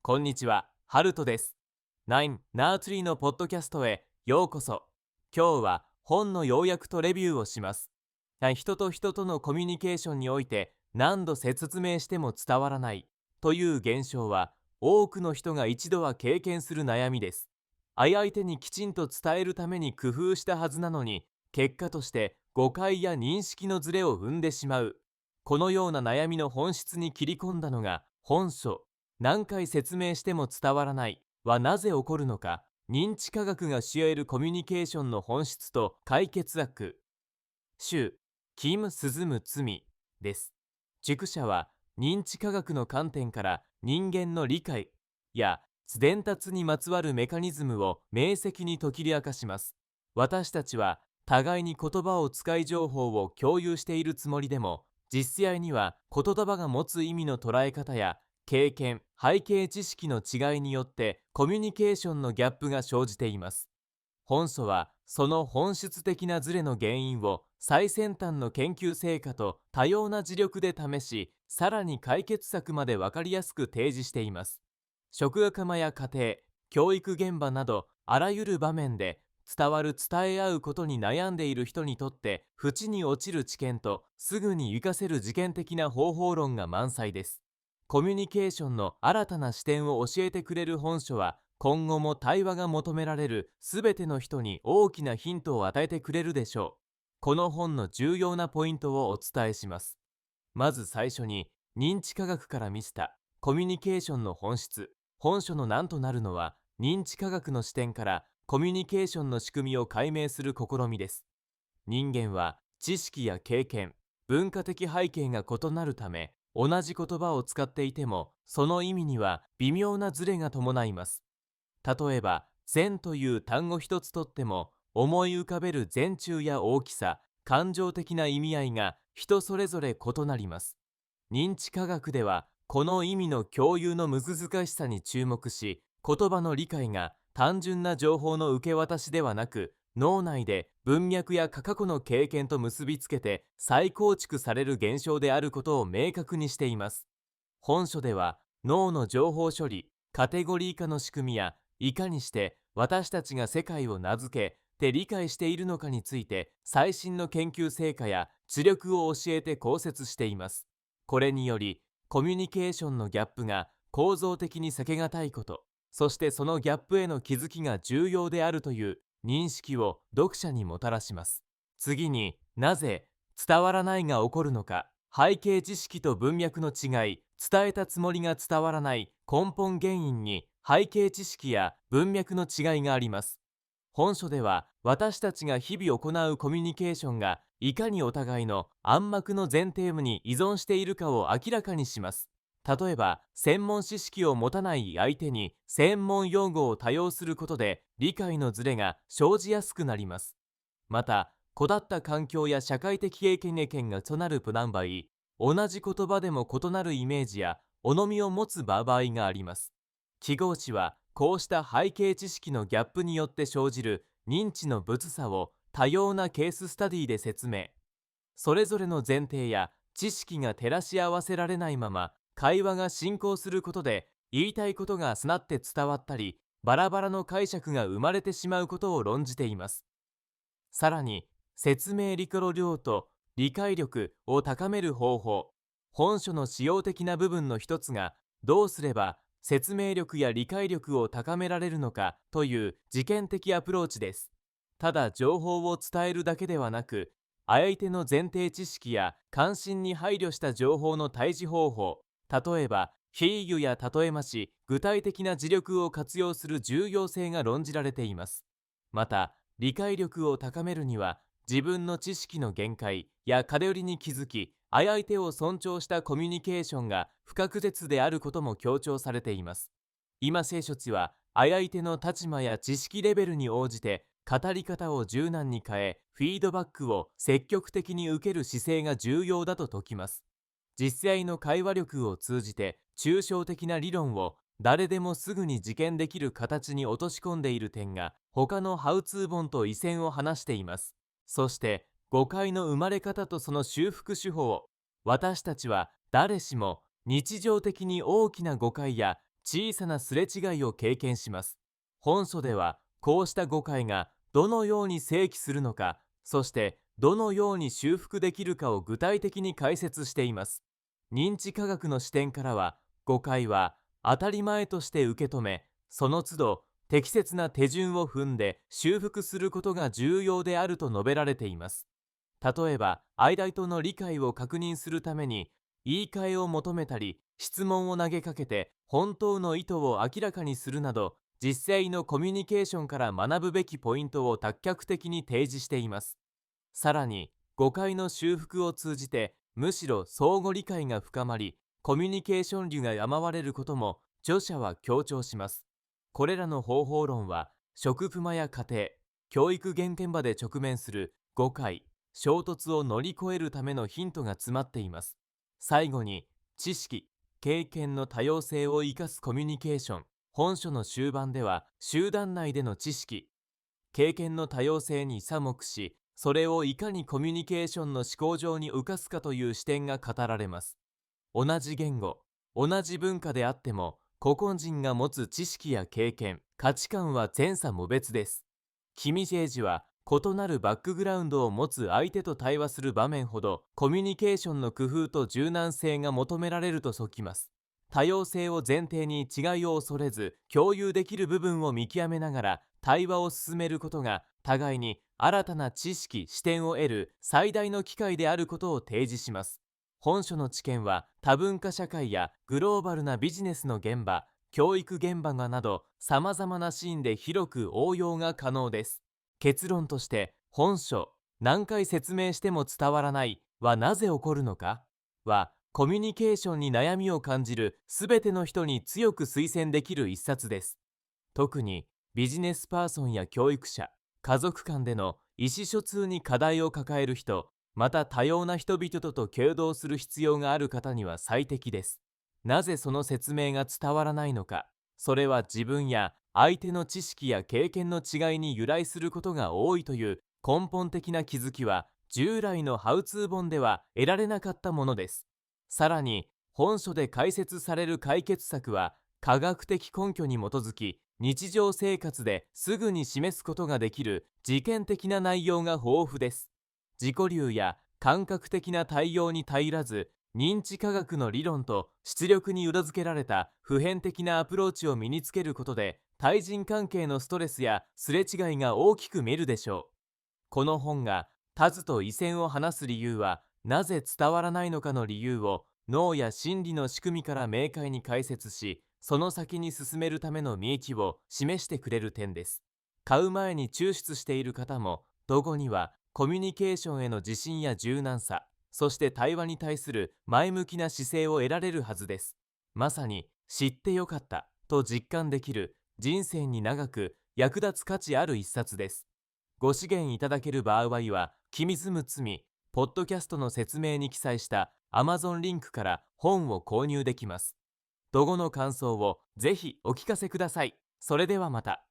こんにちは、ハルトです。9ナートリーのポッドキャストへようこそ。今日は本の要約とレビューをします。人と人とのコミュニケーションにおいて何度説明しても伝わらないという現象は多くの人が一度は経験する悩みです。相手にきちんと伝えるために工夫したはずなのに、結果として誤解や認識のズレを生んでしまう。このような悩みの本質に切り込んだのが本書何回説明しても伝わらないはなぜ起こるのか、認知科学が教えるコミュニケーションの本質と解決策。週キム・スズム・ツミです。塾者は認知科学の観点から人間の理解や伝達にまつわるメカニズムを明晰に解き明かします。私たちは互いに言葉を使い情報を共有しているつもりでも、実際には言葉が持つ意味の捉え方や経験、背景知識の違いによってコミュニケーションのギャップが生じています。本書はその本質的なズレの原因を最先端の研究成果と多様な磁力で試し、さらに解決策まで分かりやすく提示しています。職場や家庭、教育現場などあらゆる場面で伝え合うことに悩んでいる人にとって縁に落ちる知見とすぐに活かせる実験的な方法論が満載です。コミュニケーションの新たな視点を教えてくれる本書は、今後も対話が求められるすべての人に大きなヒントを与えてくれるでしょう。この本の重要なポイントをお伝えします。まず最初に、認知科学から見せたコミュニケーションの本質。本書の難となるのは、認知科学の視点からコミュニケーションの仕組みを解明する試みです。人間は知識や経験、文化的背景が異なるため、同じ言葉を使っていても、その意味には微妙なズレが伴います。例えば、善という単語一つとっても、思い浮かべる善中や大きさ、感情的な意味合いが人それぞれ異なります。認知科学では、この意味の共有の難しさに注目し、言葉の理解が単純な情報の受け渡しではなく、脳内で文脈や過去の経験と結びつけて再構築される現象であることを明確にしています。本書では、脳の情報処理、カテゴリー化の仕組みや、いかにして私たちが世界を名付けて理解しているのかについて最新の研究成果や知力を教えて考説しています。これにより、コミュニケーションのギャップが構造的に避けがたいこと、そしてそのギャップへの気づきが重要であるという認識を読者にもたらします。次に、なぜ伝わらないが起こるのか、背景知識と文脈の違い、伝えたつもりが伝わらない根本原因に背景知識や文脈の違いがあります。本書では、私たちが日々行うコミュニケーションがいかにお互いの暗幕の前提に依存しているかを明らかにします。例えば、専門知識を持たない相手に専門用語を多用することで理解のズレが生じやすくなります。また、異なった環境や社会的経験が異なるプラン場合、同じ言葉でも異なるイメージや重みを持つ場合があります。記号値はこうした背景知識のギャップによって生じる認知の物差を多様なケーススタディで説明。それぞれの前提や知識が照らし合わせられないまま会話が進行することで、言いたいことがすなって伝わったり、バラバラの解釈が生まれてしまうことを論じています。さらに、説明理解量と理解力を高める方法。本書の使用的な部分の一つが、どうすれば説明力や理解力を高められるのかという実験的アプローチです。ただ情報を伝えるだけではなく、相手の前提知識や関心に配慮した情報の対峙方法、例えば比喩や例えまし、具体的な事力を活用する重要性が論じられています。また、理解力を高めるには、自分の知識の限界や偏りに気づき、相手を尊重したコミュニケーションが不可欠であることも強調されています。今聖書地は、相手の立場や知識レベルに応じて、語り方を柔軟に変え、フィードバックを積極的に受ける姿勢が重要だと説きます。実際の会話力を通じて、抽象的な理論を誰でもすぐに実験できる形に落とし込んでいる点が、他のハウツー本と異線を話しています。そして、誤解の生まれ方とその修復手法。私たちは誰しも日常的に大きな誤解や小さなすれ違いを経験します。本書ではこうした誤解がどのように正規するのか、そしてどのように修復できるかを具体的に解説しています。認知科学の視点からは、誤解は当たり前として受け止め、その都度適切な手順を踏んで修復することが重要であると述べられています。例えば、間との理解を確認するために言い換えを求めたり、質問を投げかけて本当の意図を明らかにするなど、実際のコミュニケーションから学ぶべきポイントを多脚的に提示しています。さらに、誤解の修復を通じてむしろ相互理解が深まり、コミュニケーション力が養われることも著者は強調します。これらの方法論は、職場や家庭、教育現場で直面する誤解、衝突を乗り越えるためのヒントが詰まっています。最後に、知識、経験の多様性を生かすコミュニケーション。本書の終盤では、集団内での知識、経験の多様性に作目し、それをいかにコミュニケーションの思考上に浮かすかという視点が語られます。同じ言語、同じ文化であっても、個々人が持つ知識や経験、価値観は千差無別です。キミ・ジェージは、異なるバックグラウンドを持つ相手と対話する場面ほど、コミュニケーションの工夫と柔軟性が求められると説きます。多様性を前提に違いを恐れず、共有できる部分を見極めながら対話を進めることが、互いに新たな知識・視点を得る最大の機会であることを提示します。本書の知見は多文化社会やグローバルなビジネスの現場、教育現場がなど様々なシーンで広く応用が可能です。結論として、本書何回説明しても伝わらないはなぜ起こるのかは、コミュニケーションに悩みを感じるすべての人に強く推薦できる一冊です。特にビジネスパーソンや教育者、家族間での意思疎通に課題を抱える人、また多様な人々と共同する必要がある方には最適です。なぜその説明が伝わらないのか、それは自分や相手の知識や経験の違いに由来することが多いという根本的な気づきは、従来のハウツー本では得られなかったものです。さらに、本書で解説される解決策は科学的根拠に基づき、日常生活ですぐに示すことができる実験的な内容が豊富です。自己流や感覚的な対応に頼らず、認知科学の理論と出力に裏付けられた普遍的なアプローチを身につけることで、対人関係のストレスやすれ違いが大きく見るでしょう。この本が立つと異線を話す理由は、なぜ伝わらないのかの理由を脳や心理の仕組みから明快に解説し、その先に進めるための見域を示してくれる点です。買う前に抽出している方も、どこにはコミュニケーションへの自信や柔軟さ、そして対話に対する前向きな姿勢を得られるはずです。まさに知ってよかったと実感できる、人生に長く役立つ価値ある一冊です。ご資源いただける場合は、君住む罪、ポッドキャストの説明に記載した Amazon リンクから本を購入できます。どごの感想をぜひお聞かせください。それではまた。